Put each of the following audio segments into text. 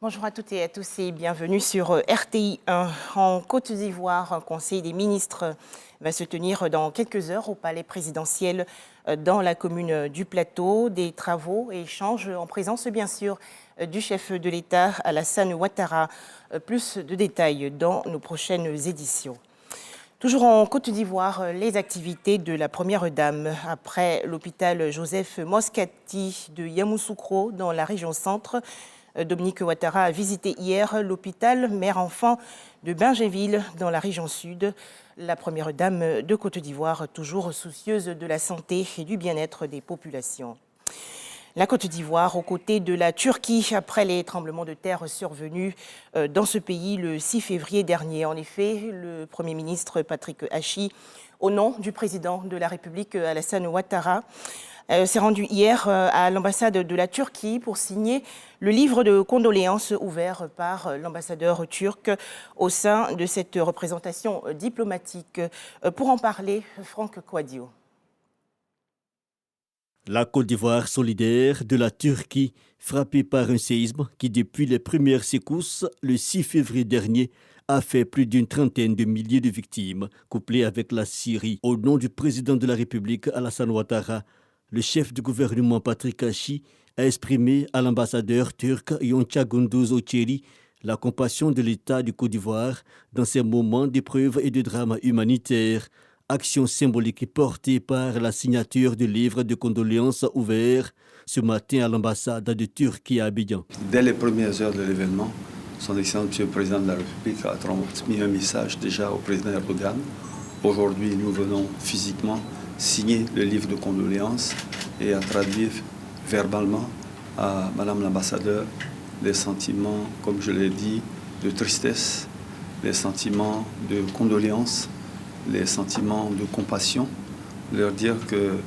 Bonjour à toutes et à tous et bienvenue sur RTI 1. En Côte d'Ivoire, un conseil des ministres va se tenir dans quelques heures au palais présidentiel dans la commune du Plateau. Des travaux et échanges en présence bien sûr du chef de l'État Alassane Ouattara. Plus de détails dans nos prochaines éditions. Toujours en Côte d'Ivoire, les activités de la Première Dame. Après l'hôpital Joseph Moscati de Yamoussoukro dans la région centre, Dominique Ouattara a visité hier l'hôpital mère-enfant de Bingerville dans la région sud. La Première Dame de Côte d'Ivoire, toujours soucieuse de la santé et du bien-être des populations. La Côte d'Ivoire, aux côtés de la Turquie, après les tremblements de terre survenus dans ce pays le 6 février dernier. En effet, le Premier ministre Patrick Hachi, au nom du président de la République Alassane Ouattara, s'est rendu hier à l'ambassade de la Turquie pour signer le livre de condoléances ouvert par l'ambassadeur turc au sein de cette représentation diplomatique. Pour en parler, Franck Kouadio. La Côte d'Ivoire solidaire de la Turquie, frappée par un séisme qui, depuis les premières secousses, le 6 février dernier, a fait plus d'une trentaine de milliers de victimes, couplées avec la Syrie. Au nom du président de la République, Alassane Ouattara, le chef du gouvernement Patrick Hachi a exprimé à l'ambassadeur turc Yonca Gunduz Ocheri la compassion de l'État du Côte d'Ivoire dans ces moments d'épreuve et de drame humanitaire. Action symbolique portée par la signature du livre de condoléances ouvert ce matin à l'ambassade de Turquie à Abidjan. Dès les premières heures de l'événement, son Excellence Monsieur le Président de la République a transmis un message déjà au président Erdogan. Aujourd'hui, nous venons physiquement signer le livre de condoléances et à traduire verbalement à Madame l'ambassadeur les sentiments, comme je l'ai dit, de tristesse, les sentiments de condoléances, les sentiments de compassion, leur dire que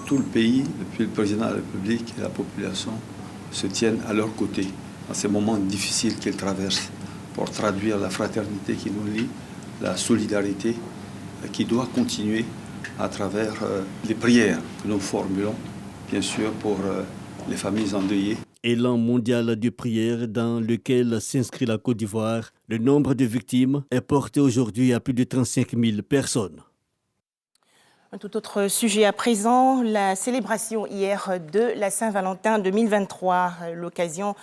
tout le pays, depuis le président de la République et la population, se tiennent à leur côté dans ces moments difficiles qu'ils traversent pour traduire la fraternité qui nous lie, la solidarité qui doit continuer à travers les prières que nous formulons, bien sûr, pour les familles endeuillées. Élan mondial de prière dans lequel s'inscrit la Côte d'Ivoire, le nombre de victimes est porté aujourd'hui à plus de 35 000 personnes. Un tout autre sujet à présent, la célébration hier de la Saint-Valentin 2023, l'occasion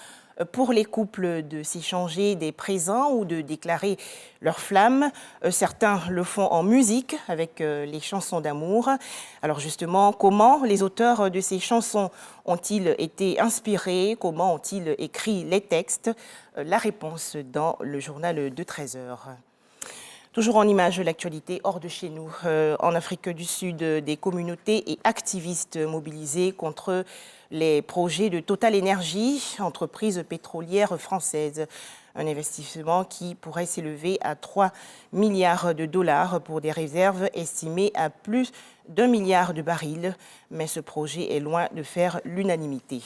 pour les couples de s'échanger des présents ou de déclarer leur flamme. Certains le font en musique avec les chansons d'amour. Alors justement, comment les auteurs de ces chansons ont-ils été inspirés? Comment ont-ils écrit les textes? La réponse dans le journal de 13 h. Toujours en image, l'actualité hors de chez nous. En Afrique du Sud, des communautés et activistes mobilisés contre les projets de Total Energy, entreprise pétrolière française. Un investissement qui pourrait s'élever à 3 milliards de dollars pour des réserves estimées à plus d'1 milliard de barils. Mais ce projet est loin de faire l'unanimité.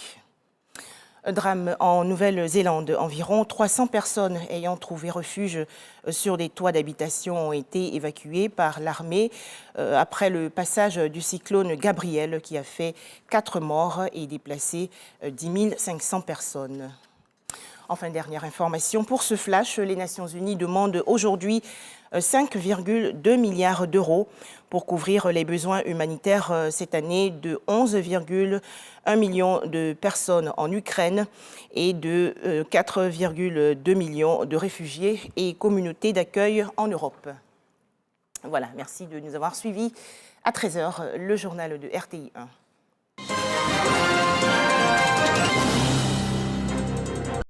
Un drame en Nouvelle-Zélande. Environ 300 personnes ayant trouvé refuge sur des toits d'habitation ont été évacuées par l'armée après le passage du cyclone Gabriel qui a fait 4 morts et déplacé 10 500 personnes. Enfin, dernière information, pour ce flash, les Nations Unies demandent aujourd'hui 5,2 milliards d'euros pour couvrir les besoins humanitaires cette année de 11,1 millions de personnes en Ukraine et de 4,2 millions de réfugiés et communautés d'accueil en Europe. Voilà, merci de nous avoir suivis. À 13 h, le journal de RTI 1.